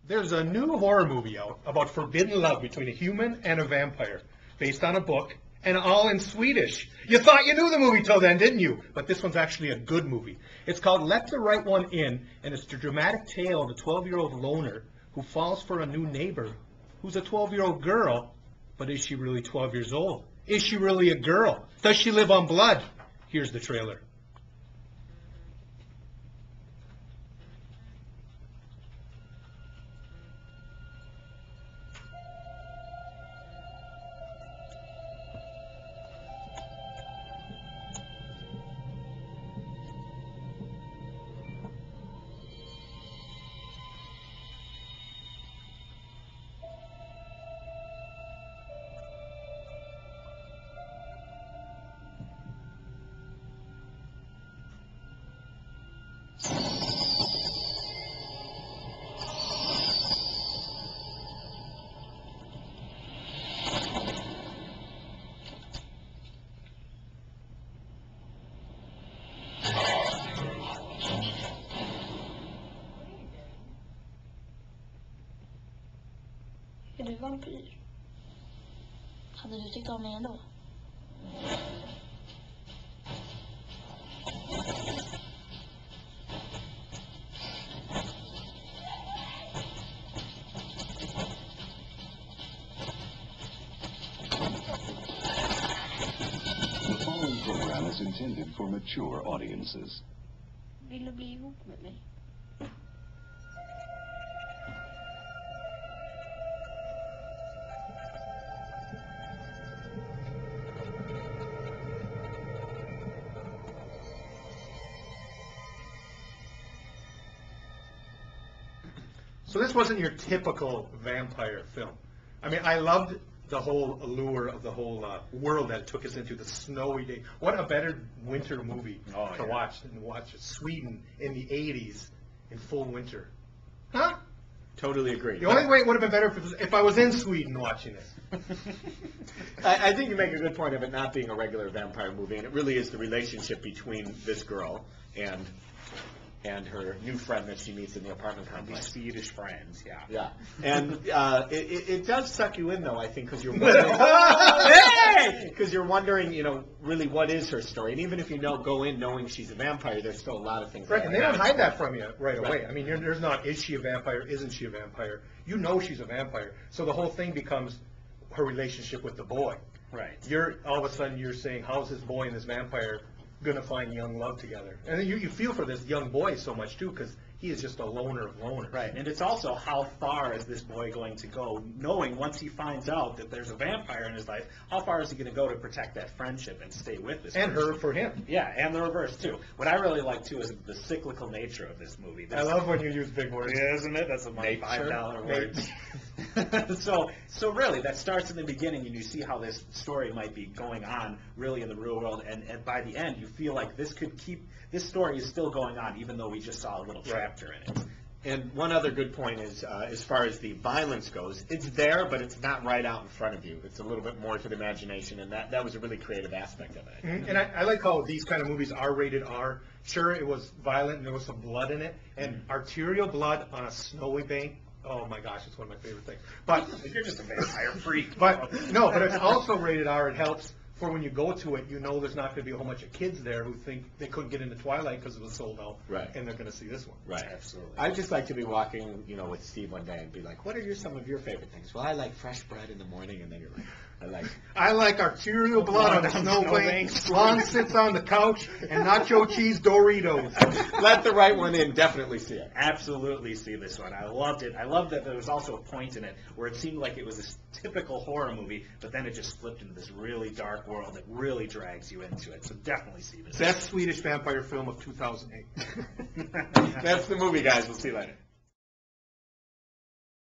There's a new horror movie out about forbidden love between a human and a vampire, based on a book, and all in Swedish. You thought you knew the movie till then, didn't you? But this one's actually a good movie. It's called Let the Right One In, and it's the dramatic tale of a 12-year-old loner who falls for a new neighbor who's a 12-year-old girl. But is she really 12 years old? Is she really a girl? Does she live on blood? Here's the trailer. Är du vampyr? Hade du tyckt om mig ändå? The following program is intended for mature audiences. Vill du bli ihop med mig? So this wasn't your typical vampire film. I mean, I loved the whole allure of the whole world that it took us into, the snowy day. What a better winter movie to watch than to watch Sweden in the 80s in full winter. Huh? Totally agree. The only way it would have been better if I was in Sweden watching this. I think you make a good point of it not being a regular vampire movie, and it really is the relationship between this girl and her new friend that she meets in the apartment complex. These Swedish friends, yeah. Yeah, and it does suck you in, though, I think, because you're wondering, because you're wondering, you know, really what is her story, and even if you go in knowing she's a vampire, there's still a lot of things. Right, and they don't hide that from you right away. I mean, there's not, is she a vampire, isn't she a vampire? You know she's a vampire, so the whole thing becomes her relationship with the boy. Right. All of a sudden you're saying, how's this boy and this vampire gonna find young love together? And then you feel for this young boy so much too, because he is just a loner of loners. Right, and it's also how far is this boy going to go, knowing once he finds out that there's a vampire in his life, how far is he going to go to protect that friendship and stay with this And person? her for him. Yeah, and the reverse too. What I really like too is the cyclical nature of this movie. I love when you use big words. Yeah, isn't it? That's my Nature. $5 word. So really, that starts in the beginning, and you see how this story might be going on really in the real world, and by the end, you feel like this story is still going on, even though we just saw a little chapter in it. And one other good point is, as far as the violence goes, it's there, but it's not right out in front of you. It's a little bit more to the imagination, and that was a really creative aspect of it. Mm-hmm. And I like how these kind of movies are rated R. Sure, it was violent and there was some blood in it, and arterial blood on a snowy bank. Oh my gosh, it's one of my favorite things. But You're just a vampire freak. but it's also rated R. It helps for when you go to it, you know there's not going to be a whole bunch of kids there who think they couldn't get into Twilight because it was sold out, Right. and they're going to see this one. Right. Absolutely. I'd just like to be walking, with Steve one day and be like, what are some of your favorite things? Well, I like fresh bread in the morning, and then you're like, I like arterial blood on a snowbank, Lon sits on the couch, and nacho cheese Doritos. let the right one in, definitely see it. Absolutely see this one. I loved it. I loved that there was also a point in it where it seemed like it was a typical horror movie, but then it just flipped into this really dark world that really drags you into it. So definitely see this. Best Swedish vampire film of 2008. That's the movie, guys. We'll see you later.